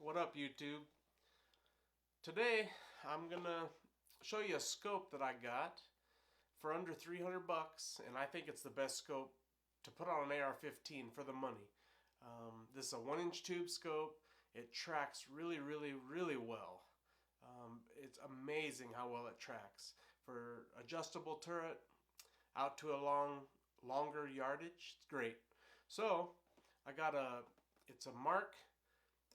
What up, YouTube? Today I'm gonna show you a scope that I got for under 300 bucks, and I think it's the best scope to put on an AR-15 for the money. This is a 1-inch tube scope. It tracks really well. It's amazing how well it tracks for adjustable turret out to a longer yardage. It's great. So I got it's a Mark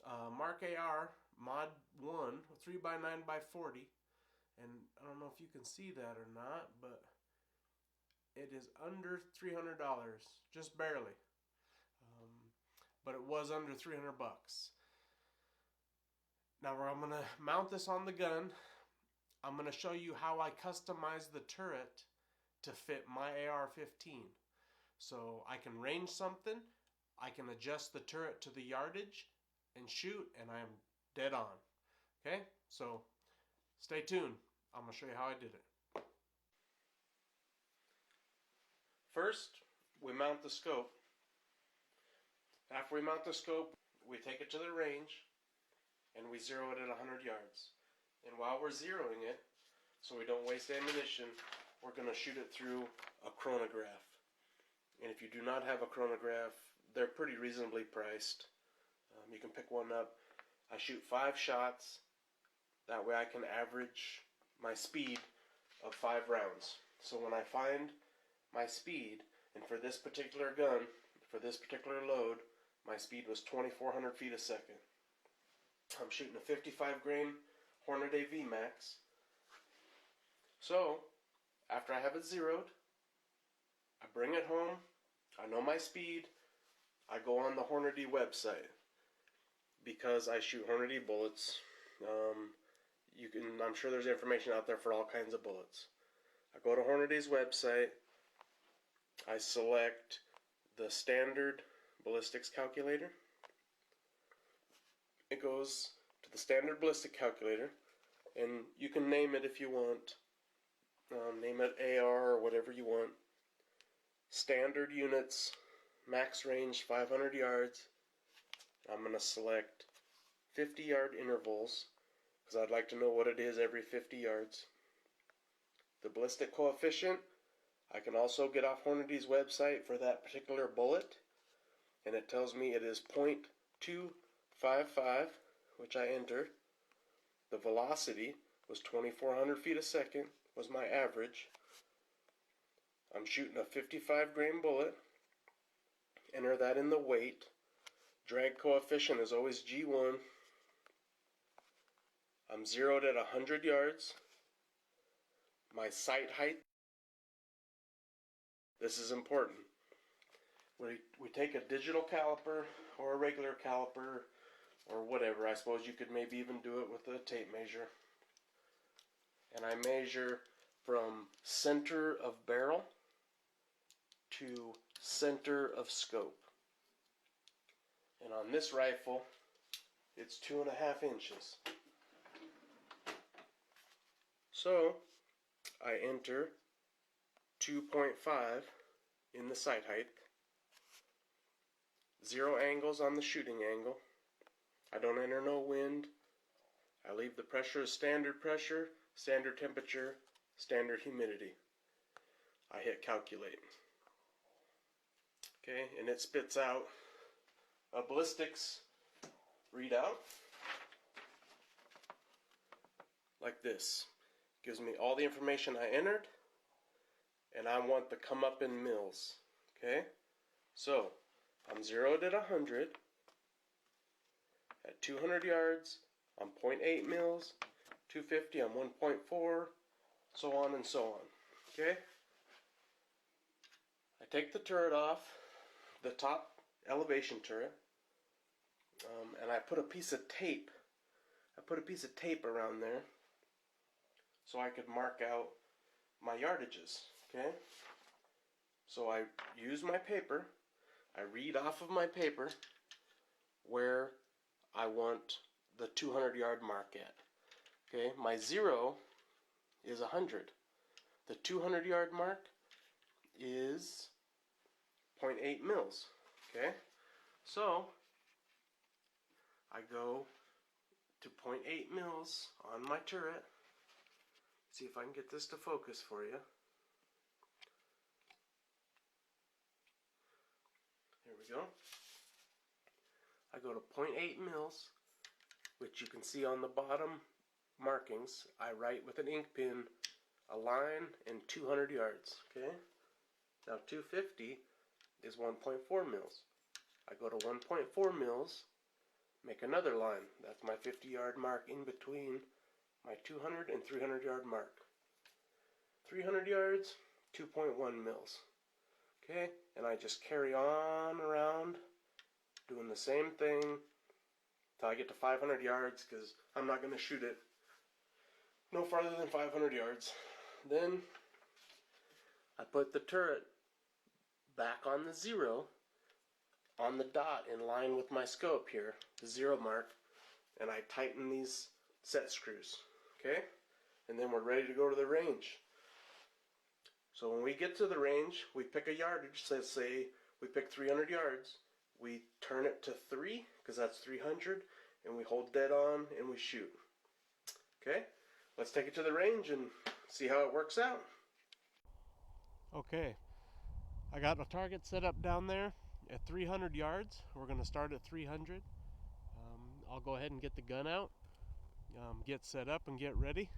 AR Mod 1 3x9x40, and I don't know if you can see that or not, but it is under $300, just barely. But it was under 300 bucks. Now I'm gonna mount this on the gun. I'm gonna show you how I customize the turret to fit my AR-15. So I can range something, I can adjust the turret to the yardage and shoot, and I am dead on. Okay, so stay tuned. I'm gonna show you how I did it. First, we mount the scope. After we mount the scope, we take it to the range and we zero it at 100 yards. And while we're zeroing it, so we don't waste ammunition, we're going to shoot it through a chronograph. And if you do not have a chronograph, they're pretty reasonably priced. You can pick one up. I shoot 5 shots. That way I can average my speed of 5 rounds. So when I find my speed, and for this particular gun, for this particular load, my speed was 2,400 feet a second. I'm shooting a 55 grain Hornady VMAX. So after I have it zeroed, I bring it home, I know my speed, I go on the Hornady website. Because I shoot Hornady bullets, I'm sure there's information out there for all kinds of bullets. I go to Hornady's website, I select the standard ballistics calculator. It goes to the standard ballistic calculator, and you can name it if you want. Name it AR or whatever you want. Standard units, max range 500 yards. I'm going to select 50-yard intervals because I'd like to know what it is every 50 yards. The ballistic coefficient, I can also get off Hornady's website for that particular bullet, and it tells me it is .255, which I entered. The velocity was 2,400 feet a second, was my average. I'm shooting a 55 grain bullet. Enter that in the weight. Drag coefficient is always G1. I'm zeroed at 100 yards. My sight height. This is important. We take a digital caliper or a regular caliper or whatever. I suppose you could maybe even do it with a tape measure. And I measure from center of barrel to center of scope. And on this rifle, it's 2.5 inches. So I enter 2.5 in the sight height. 0 angles on the shooting angle. I don't enter no wind. I leave the pressure as standard pressure, standard temperature, standard humidity. I hit calculate. Okay, and it spits out a ballistics readout like this. Gives me all the information I entered, and I want the come up in mils. Okay, so I'm zeroed at 100. At 200 yards, I'm 0.8 mils. 250, I'm 1.4, so on and so on. Okay, I take the turret off, the top elevation turret. And I put a piece of tape. Around there so I could mark out my yardages. Okay? So I use my paper. I read off of my paper where I want the 200-yard mark at. Okay? My 0 is 100. The 200-yard mark is 0.8 mils. Okay? So I go to 0.8 mils on my turret. See if I can get this to focus for you. Here we go. I go to 0.8 mils, which you can see on the bottom markings. I write with an ink pen a line and 200 yards. Okay. Now 250 is 1.4 mils. I go to 1.4 mils, make another line. That's my 50-yard mark in between my 200 and 300 yard mark. 300 yards, 2.1 mils. Okay, and I just carry on around doing the same thing till I get to 500 yards, because I'm not going to shoot it no farther than 500 yards. Then I put the turret back on the 0, on the dot in line with my scope here, the 0 mark, and I tighten these set screws. Okay, and then we're ready to go to the range. So when we get to the range, we pick a yardage. So let's say we pick 300 yards. We turn it to 3, because that's 300, and we hold dead on and we shoot. Okay, let's take it to the range and see how it works out. Okay, I got a target set up down there at 300 yards. We're going to start at 300. I'll go ahead and get the gun out, get set up and get ready.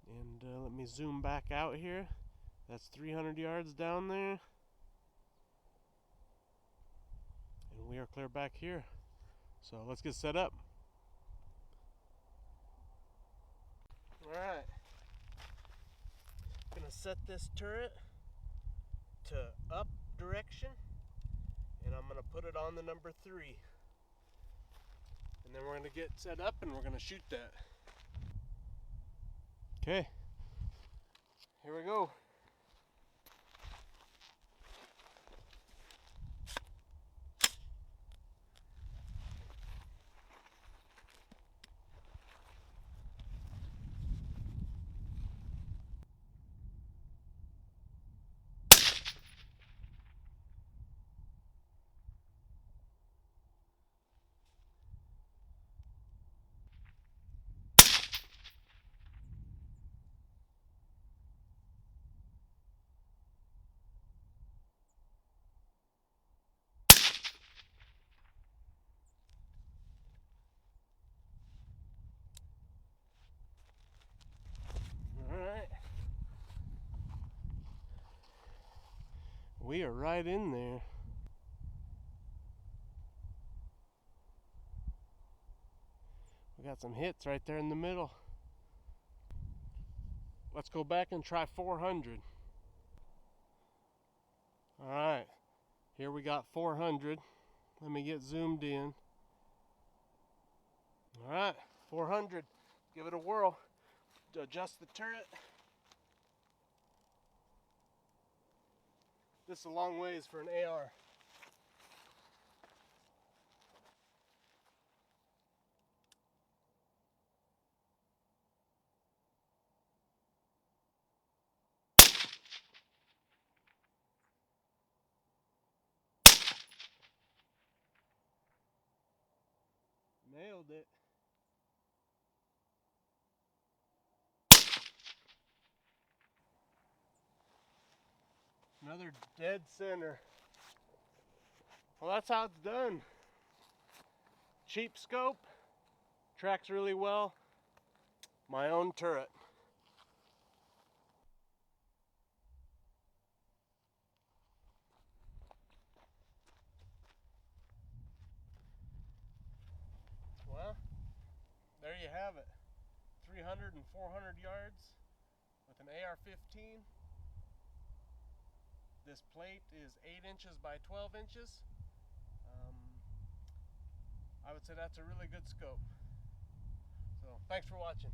And let me zoom back out here. That's 300 yards down there. And we are clear back here. So let's get set up. Alright. I'm going to set this turret to up direction. And I'm going to put it on the number 3. And then we're going to get set up and we're going to shoot that. Okay. Here we go. We are right in there. We got some hits right there in the middle. Let's go back and try 400. Alright, here we got 400. Let me get zoomed in. Alright, 400. Give it a whirl. Adjust the turret. This is a long ways for an AR. Nailed it. Another dead center. Well, that's how it's done. Cheap scope, tracks really well. My own turret. Well, there you have it. 300 and 400 yards with an AR-15. This plate is 8 inches by 12 inches. I would say that's a really good scope. So thanks for watching.